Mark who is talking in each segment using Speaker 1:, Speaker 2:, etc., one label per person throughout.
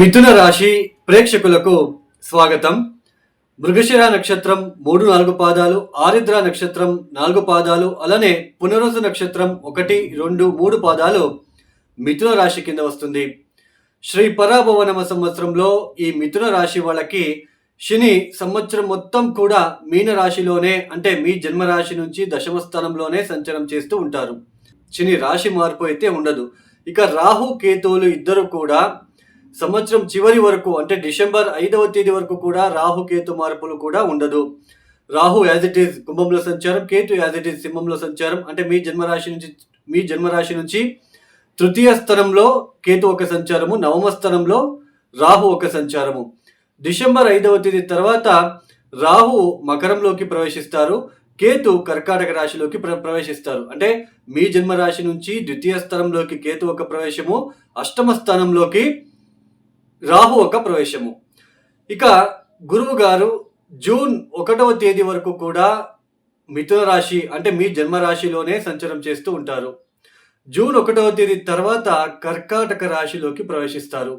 Speaker 1: మిథున రాశి ప్రేక్షకులకు స్వాగతం. మృగశిర నక్షత్రం 3-4 పాదాలు, ఆరిద్ర నక్షత్రం 4 పాదాలు, అలానే పునరుసు నక్షత్రం 1, 2, 3 పాదాలు మిథున రాశి కింద వస్తుంది. శ్రీ పరాభవనమ సంవత్సరంలో ఈ మిథున రాశి వాళ్ళకి శని సంవత్సరం మొత్తం కూడా మీన రాశిలోనే, అంటే మీ జన్మరాశి నుంచి దశమ స్థానంలోనే సంచారం చేస్తూ ఉంటారు. శని రాశి మార్పు అయితే ఉండదు. ఇక రాహు కేతువులు ఇద్దరు కూడా సంవత్సరం చివరి వరకు, అంటే డిసెంబర్ 5వ తేదీ వరకు కూడా రాహుకేతు మార్పులు కూడా ఉండదు. రాహు యాజ్ ఇట్ ఈజ్ కుంభంలో సంచారం, కేతు యాజ్ ఇట్ ఈజ్ సింహంలో సంచారం. అంటే మీ జన్మరాశి నుంచి తృతీయ స్థానంలో కేతు ఒక సంచారము, నవమ స్థానంలో రాహు ఒక సంచారము. డిసెంబర్ 5వ తేదీ తర్వాత రాహు మకరంలోకి ప్రవేశిస్తారు, కేతు కర్కాటక రాశిలోకి ప్రవేశిస్తారు. అంటే మీ జన్మరాశి నుంచి ద్వితీయ స్థానంలోకి కేతు ఒక ప్రవేశము, అష్టమ స్థానంలోకి రాహు ఒక ప్రవేశము. ఇక గురువు గారు జూన్ 1వ తేదీ వరకు కూడా మిథున రాశి, అంటే మీ జన్మరాశిలోనే సంచారం చేస్తూ ఉంటారు. జూన్ 1వ తేదీ తర్వాత కర్కాటక రాశిలోకి ప్రవేశిస్తారు.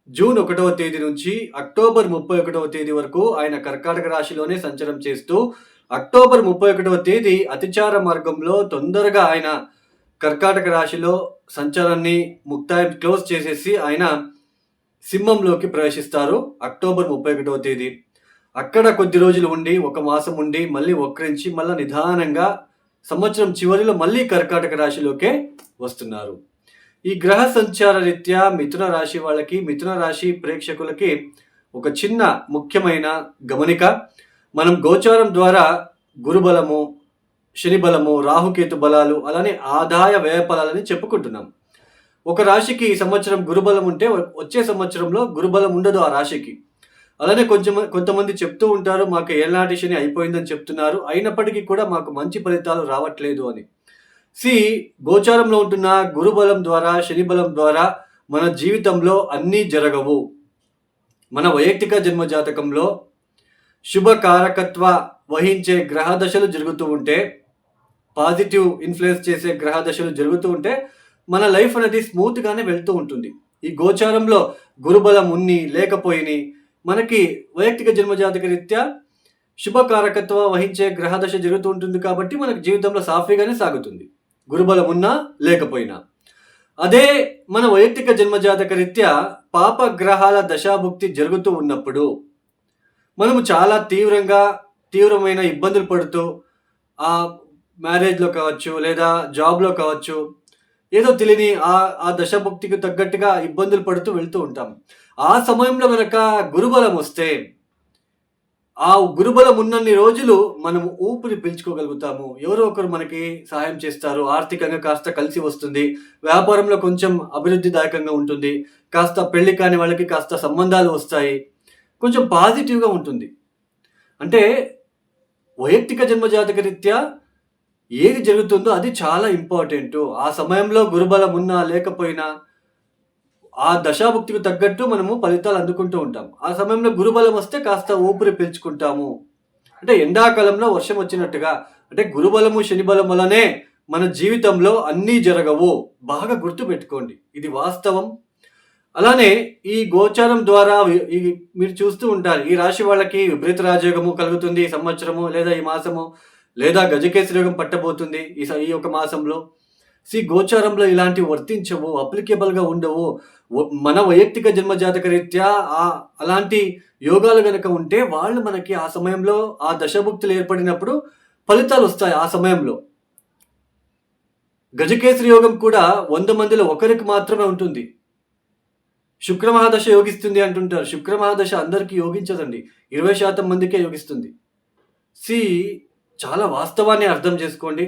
Speaker 1: జూన్ 1వ తేదీ నుంచి అక్టోబర్ 31వ తేదీ వరకు ఆయన కర్కాటక రాశిలోనే సంచారం చేస్తూ, అక్టోబర్ 31వ తేదీ అతిచార మార్గంలో తొందరగా ఆయన కర్కాటక రాశిలో సంచారాన్ని క్లోజ్ చేసేసి ఆయన సింహంలోకి ప్రవేశిస్తారు. అక్టోబర్ 31వ తేదీ అక్కడ కొద్ది రోజులు ఉండి, ఒక మాసం ఉండి, మళ్ళీ వక్రించి మళ్ళీ నిదానంగా సంవత్సరం చివరిలో మళ్ళీ కర్కాటక రాశిలోకే వస్తున్నారు. ఈ గ్రహ సంచార రీత్యా మిథున రాశి వాళ్ళకి, మిథున రాశి ప్రేక్షకులకి ఒక చిన్న ముఖ్యమైన గమనిక. మనం గోచారం ద్వారా గురుబలము, శని బలము, రాహుకేతు బలాలు, అలానే ఆదాయ వ్యయ ఫలాలని చెప్పుకుంటున్నాం. ఒక రాశికి ఈ సంవత్సరం గురుబలం ఉంటే వచ్చే సంవత్సరంలో గురుబలం ఉండదు ఆ రాశికి. అలానే కొంతమంది చెప్తూ ఉంటారు, మాకు ఏళ్ళనాటి శని అయిపోయిందని చెప్తున్నారు, అయినప్పటికీ కూడా మాకు మంచి ఫలితాలు రావట్లేదు అని. గోచారంలో ఉంటున్న గురుబలం ద్వారా, శని బలం ద్వారా మన జీవితంలో అన్నీ జరగవు. మన వైయక్తిక జన్మ జాతకంలో శుభకారకత్వ వహించే గ్రహ దశలు జరుగుతూ ఉంటే, పాజిటివ్ ఇన్ఫ్లుయెన్స్ చేసే గ్రహ దశలు జరుగుతూ ఉంటే మన లైఫ్ అనేది స్మూత్గానే వెళ్తూ ఉంటుంది. ఈ గోచారంలో గురుబలం ఉన్ని లేకపోయిని మనకి వైయక్తిక జన్మజాతక రీత్యా శుభకారకత్వ వహించే గ్రహదశ జరుగుతూ ఉంటుంది కాబట్టి మనకి జీవితంలో సాఫీగానే సాగుతుంది, గురుబలం ఉన్నా లేకపోయినా. అదే మన వైయక్తిక జన్మజాతక రీత్యా పాప గ్రహాల దశాభుక్తి జరుగుతూ ఉన్నప్పుడు మనము చాలా తీవ్రమైన ఇబ్బందులు పడుతూ, ఆ మ్యారేజ్లో కావచ్చు, లేదా జాబ్లో కావచ్చు, ఏదో తెలియని ఆ దశభుక్తికి తగ్గట్టుగా ఇబ్బందులు పడుతూ వెళ్తూ ఉంటాం. ఆ సమయంలో కనుక గురుబలం వస్తే, ఆ గురుబలం ఉన్నన్ని రోజులు మనము ఊపిరి పీల్చుకోగలుగుతాము. ఎవరో ఒకరు మనకి సహాయం చేస్తారు, ఆర్థికంగా కాస్త కలిసి వస్తుంది, వ్యాపారంలో కొంచెం అభివృద్ధిదాయకంగా ఉంటుంది, కాస్త పెళ్లి కాని వాళ్ళకి కాస్త సంబంధాలు వస్తాయి, కొంచెం పాజిటివ్గా ఉంటుంది. అంటే వైయక్తిక జన్మజాతక రీత్యా ఏది జరుగుతుందో అది చాలా ఇంపార్టెంటు. ఆ సమయంలో గురుబలం ఉన్నా లేకపోయినా ఆ దశాభుక్తికి తగ్గట్టు మనము ఫలితాలు అందుకుంటూ ఉంటాం. ఆ సమయంలో గురుబలం వస్తే కాస్త ఊపిరి పీల్చుకుంటాము. అంటే ఎండాకాలంలో వర్షం వచ్చినట్టుగా, అంటే గురుబలము శని బలం వల్లనే మన జీవితంలో అన్నీ జరగవు. బాగా గుర్తుపెట్టుకోండి, ఇది వాస్తవం. అలానే ఈ గోచారం ద్వారా మీరు చూస్తూ ఉంటారు, ఈ రాశి వాళ్ళకి విపరీత రాజయోగము కలుగుతుంది ఈ సంవత్సరము, లేదా ఈ మాసము, లేదా గజకేసరి యోగం పట్టబోతుంది ఈ ఒక మాసంలో. గోచారంలో ఇలాంటివి వర్తించవు, అప్లికేబుల్గా ఉండవు. మన వైయక్తిక జన్మజాతక రీత్యా అలాంటి యోగాలు కనుక ఉంటే వాళ్ళు మనకి ఆ సమయంలో ఆ దశభుక్తులు ఏర్పడినప్పుడు ఫలితాలు వస్తాయి. ఆ సమయంలో గజకేసరి యోగం కూడా 100 మందిలో ఒకరికి మాత్రమే ఉంటుంది. శుక్రమహాదశ యోగిస్తుంది అంటుంటారు. శుక్రమహాదశ అందరికీ యోగించదండి, 20% మందికే యోగిస్తుంది. చాలా వాస్తవాన్ని అర్థం చేసుకోండి.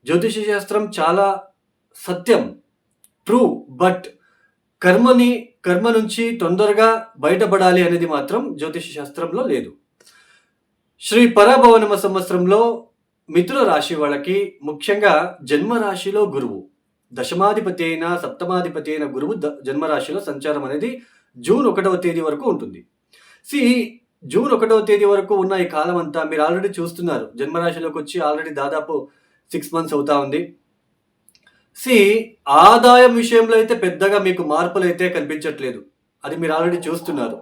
Speaker 1: జ్యోతిష శాస్త్రం చాలా సత్యం, ట్రూ. బట్ కర్మ నుంచి తొందరగా బయటపడాలి అనేది మాత్రం జ్యోతిష శాస్త్రంలో లేదు. శ్రీ పరాభవనమ సంవత్సరంలో మిథున రాశి వాళ్ళకి ముఖ్యంగా జన్మరాశిలో గురువు, దశమాధిపతి అయిన సప్తమాధిపతి అయిన గురువు జన్మరాశిలో సంచారం అనేది జూన్ 1వ తేదీ వరకు ఉంటుంది. జూన్ 1వ తేదీ వరకు ఉన్న ఈ కాలం అంతా మీరు ఆల్రెడీ చూస్తున్నారు, జన్మరాశిలోకి వచ్చి ఆల్రెడీ దాదాపు 6 మంత్స్ అవుతా ఉంది. ఆదాయం విషయంలో అయితే పెద్దగా మీకు మార్పులు అయితే కనిపించట్లేదు. అది మీరు ఆల్రెడీ చూస్తున్నారు.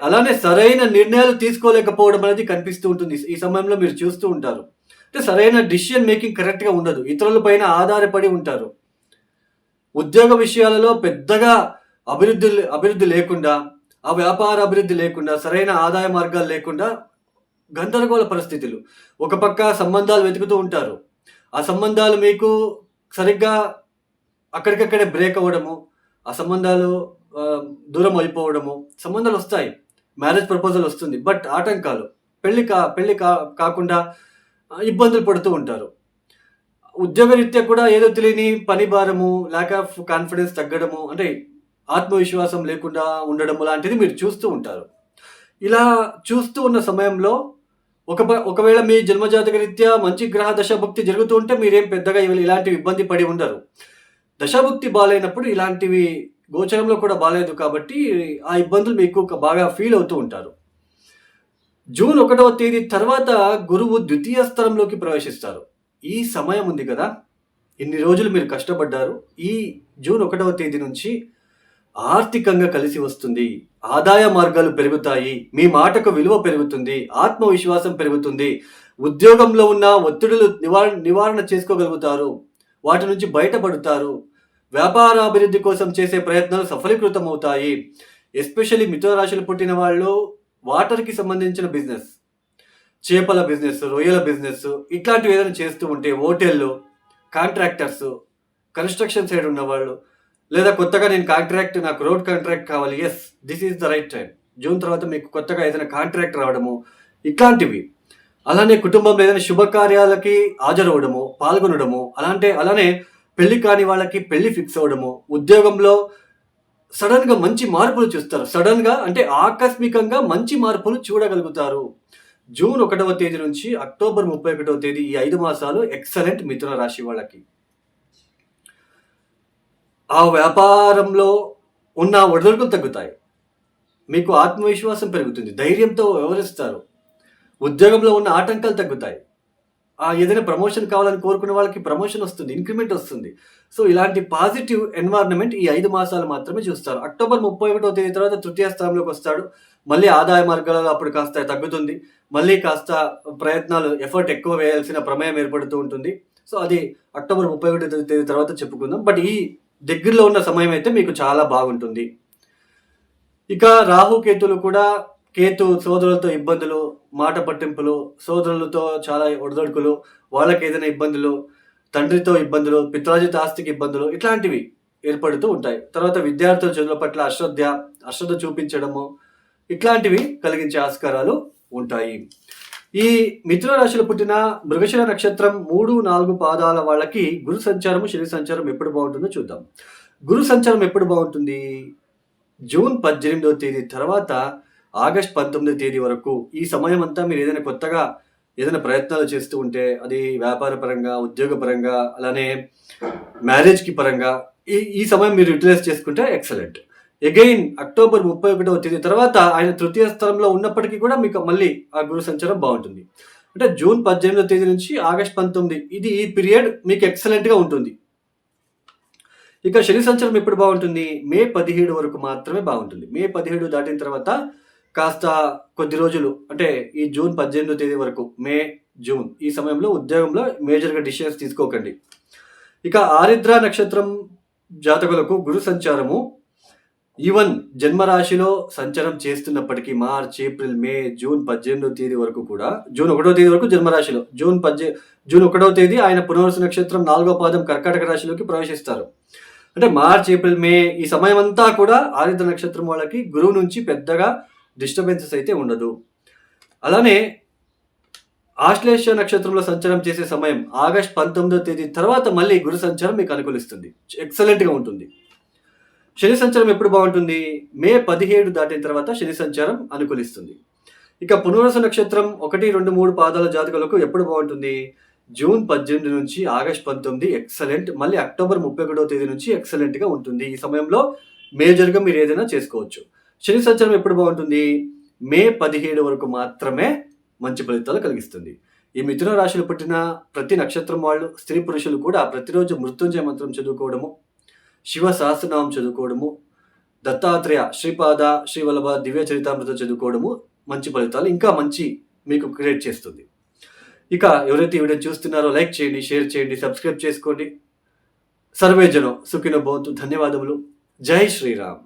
Speaker 1: అలానే సరైన నిర్ణయాలు తీసుకోలేకపోవడం అనేది కనిపిస్తూ ఉంటుంది. ఈ సమయంలో మీరు చూస్తూ ఉంటారు. అంటే సరైన డిసిషన్ మేకింగ్ కరెక్ట్‌గా ఉండదు. ఇతరుల పైన ఆధారపడి ఉంటారు. ఉద్యోగ విషయాలలో పెద్దగా అభివృద్ధి లేకుండా, ఆ వ్యాపార అభివృద్ధి లేకుండా, సరైన ఆదాయ మార్గాలు లేకుండా గందరగోళ పరిస్థితులు. ఒక పక్క సంబంధాలు వెతుకుతూ ఉంటారు. ఆ సంబంధాలు మీకు సరిగ్గా అక్కడికక్కడే బ్రేక్ అవ్వడము, ఆ సంబంధాలు దూరం అయిపోవడము, సంబంధాలొస్తాయి. మ్యారేజ్ ప్రపోజల్ వస్తుంది. బట్ ఆటంకాలు. పెళ్లి కాకుండా ఇబ్బందులు పడుతూ ఉంటారు. ఉద్యోగరీత్యా కూడా ఏదో తెలియని పని భారము, ల్యాక్ ఆఫ్ కాన్ఫిడెన్స్ తగ్గడము, అంటే ఆత్మవిశ్వాసం లేకుండా ఉండడము లాంటిది మీరు చూస్తూ ఉంటారు. ఇలా చూస్తూ ఉన్న సమయంలో ఒకవేళ మీ జన్మజాతక రీత్యా మంచి గ్రహ దశాభుక్తి జరుగుతూ ఉంటే మీరేం పెద్దగా ఇలాంటివి ఇబ్బంది పడి ఉండరు. దశాభుక్తి బాలేనప్పుడు ఇలాంటివి గోచరంలో కూడా బాలేదు కాబట్టి ఆ ఇబ్బందులు మీకు బాగా ఫీల్ అవుతూ ఉంటారు. జూన్ 1వ తేదీ తర్వాత గురువు ద్వితీయ స్థలంలోకి ప్రవేశిస్తారు. ఈ సమయం ఉంది కదా, ఇన్ని రోజులు మీరు కష్టపడ్డారు. ఈ జూన్ 1వ తేదీ నుంచి ఆర్థికంగా కలిసి వస్తుంది. ఆదాయ మార్గాలు పెరుగుతాయి. మీ మాటకు విలువ పెరుగుతుంది. ఆత్మవిశ్వాసం పెరుగుతుంది. ఉద్యోగంలో ఉన్న ఒత్తిడులు నివారణ చేసుకోగలుగుతారు. వాటి నుంచి బయటపడతారు. వ్యాపార అభివృద్ధి కోసం చేసే ప్రయత్నాలు సఫలీకృతమవుతాయి. ఎస్పెషల్లీ మిథున రాశిలో పుట్టిన వాళ్ళు వాటర్‌కి సంబంధించిన బిజినెస్, చేపల బిజినెస్, రొయ్యల బిజినెస్ ఇట్లాంటివి ఏదైనా చేస్తూ ఉంటే, హోటల్‌లో కాంట్రాక్టర్స్, కన్‌స్ట్రక్షన్ సైడ్ ఉన్నవాళ్ళు, లేదా కొత్తగా నాకు రోడ్ కాంట్రాక్ట్ కావాలి. Yes, this is the right time. June తర్వాత మీకు కొత్తగా ఏదైనా కాంట్రాక్ట్ రావడము, ఇట్లాంటివి. అలానే కుటుంబంలో ఏదైనా శుభకార్యాలకి హాజరవ్వడము, పాల్గొనడము, అలానే పెళ్లి కాని వాళ్ళకి పెళ్లి ఫిక్స్ అవ్వడము, ఉద్యోగంలో సడన్‌గా మంచి మార్పులు చూస్తారు. సడన్‌గా అంటే ఆకస్మికంగా మంచి మార్పులు చూడగలుగుతారు. జూన్ 1వ తేదీ నుంచి అక్టోబర్ 31వ తేదీ ఈ 5 మాసాలు ఎక్సలెంట్ మిథున రాశి వాళ్ళకి. ఆ వ్యాపారంలో ఉన్న ఒడిదుడుకులు తగ్గుతాయి. మీకు ఆత్మవిశ్వాసం పెరుగుతుంది. ధైర్యంతో వ్యవహరిస్తారు. ఉద్యోగంలో ఉన్న ఆటంకాలు తగ్గుతాయి. ఏదైనా ప్రమోషన్ కావాలని కోరుకునే వాళ్ళకి ప్రమోషన్ వస్తుంది. ఇంక్రిమెంట్ వస్తుంది. సో, ఇలాంటి పాజిటివ్ ఎన్వైర్న్‌మెంట్ ఈ 5 మాసాలు మాత్రమే చూస్తారు. అక్టోబర్ 31వ తేదీ తర్వాత తృతీయ స్థానంలోకి వస్తాడు. మళ్ళీ ఆదాయ మార్గాలలో అప్పుడు కాస్త తగ్గుతుంది. మళ్ళీ కాస్త ప్రయత్నాలు, ఎఫర్ట్ ఎక్కువ వేయాల్సిన ప్రమేయం ఏర్పడుతూ ఉంటుంది. సో, అది అక్టోబర్ 31వ తేదీ తర్వాత చెప్పుకుందాం. బట్ ఈ దగ్గరలో ఉన్న సమయం అయితే మీకు చాలా బాగుంటుంది. ఇక రాహు కేతులు కూడా, కేతు సోదరులతో ఇబ్బందులు, మాట పట్టింపులు, సోదరులతో చాలా ఒడిదొడుకులు, వాళ్ళకి ఏదైనా ఇబ్బందులు, తండ్రితో ఇబ్బందులు, పిత్రార్జిత ఆస్తికి ఇబ్బందులు ఇట్లాంటివి ఏర్పడుతూ ఉంటాయి. తర్వాత విద్యార్థుల చదువుల పట్ల అశ్రద్ధ చూపించడము, ఇట్లాంటివి కలిగించే ఆస్కారాలు ఉంటాయి. ఈ మిథున రాశిలో పుట్టిన మృగశిర నక్షత్రం 3, 4 పాదాల వాళ్ళకి గురు సంచారము, శని సంచారం ఎప్పుడు బాగుంటుందో చూద్దాం. గురు సంచారం ఎప్పుడు బాగుంటుంది? జూన్ 18వ తేదీ తర్వాత ఆగస్ట్ 19వ తేదీ వరకు. ఈ సమయం అంతా మీరు ఏదైనా ప్రయత్నాలు చేస్తూ ఉంటే, అది వ్యాపార పరంగా, ఉద్యోగ పరంగా, అలానే మ్యారేజ్‌కి పరంగా ఈ సమయం మీరు యుటిలైజ్ చేసుకుంటే ఎక్సలెంట్. అగైన్ అక్టోబర్ 31వ తేదీ తర్వాత ఆయన తృతీయ స్థలంలో ఉన్నప్పటికీ కూడా మీకు మళ్ళీ ఆ గురు సంచారం బాగుంటుంది. అంటే జూన్ 18వ తేదీ నుంచి ఆగస్ట్ 19 ఈ పీరియడ్ మీకు ఎక్సలెంట్‌గా ఉంటుంది. ఇక శని సంచారం ఎప్పుడు బాగుంటుంది? మే 17 వరకు మాత్రమే బాగుంటుంది. మే 17 దాటిన తర్వాత కాస్త కొద్ది రోజులు, అంటే ఈ జూన్ 18వ తేదీ వరకు, మే, జూన్ ఈ సమయంలో ఉద్యోగంలో మేజర్‌గా డిసిషన్స్ తీసుకోకండి. ఇక ఆరిద్ర నక్షత్రం జాతకులకు గురు సంచారము ఈవెన్ జన్మరాశిలో సంచారం చేస్తున్నప్పటికీ మార్చ్, ఏప్రిల్, మే, జూన్ 18వ తేదీ వరకు కూడా, జూన్ 1వ తేదీ వరకు జన్మరాశిలో, జూన్ 1వ తేదీ ఆయన పునర్వసు నక్షత్రం 4వ పాదం కర్కాటక రాశిలోకి ప్రవేశిస్తారు. అంటే మార్చ్, ఏప్రిల్, మే ఈ సమయం అంతా కూడా ఆరిద్ర నక్షత్రం వాళ్ళకి గురువు నుంచి పెద్దగా డిస్టర్బెన్సెస్ అయితే ఉండదు. అలానే ఆశ్లేష నక్షత్రంలో సంచారం చేసే సమయం ఆగస్ట్ 19వ తేదీ తర్వాత మళ్ళీ గురు సంచారం మీకు అనుకూలిస్తుంది. ఎక్సలెంట్‌గా ఉంటుంది. శని సంచారం ఎప్పుడు బాగుంటుంది? మే 17 దాటిన తర్వాత శని సంచారం అనుకూలిస్తుంది. ఇక పునర్వసు నక్షత్రం 1, 2, 3 పాదాల జాతకులకు ఎప్పుడు బాగుంటుంది? జూన్ 18 నుంచి ఆగస్ట్ 19 ఎక్సలెంట్. మళ్ళీ అక్టోబర్ 31వ తేదీ నుంచి ఎక్సలెంట్‌గా ఉంటుంది. ఈ సమయంలో మేజర్‌గా మీరు ఏదైనా చేసుకోవచ్చు. శని సంచారం ఎప్పుడు బాగుంటుంది? మే 17 వరకు మాత్రమే మంచి ఫలితాలు కలిగిస్తుంది. ఈ మిథున రాశిలో పుట్టిన ప్రతి నక్షత్రం వాళ్ళు, స్త్రీ పురుషులు కూడా ప్రతిరోజు మృత్యుంజయ మంత్రం చదువుకోవడము, శివ సహస్రనామం చదువుకోవడము, దత్తాత్రేయ, శ్రీపాద, శ్రీవల్లభ దివ్య చరితామృతం చదువుకోవడము మంచి ఫలితాలు ఇంకా మంచి మీకు క్రియేట్ చేస్తుంది. ఇక ఎవరైతే ఈ వీడియో చూస్తున్నారో లైక్ చేయండి, షేర్ చేయండి, సబ్స్క్రైబ్ చేసుకోండి. సర్వే జనం సుఖినో భవంతు. ధన్యవాదములు. జై శ్రీరామ్.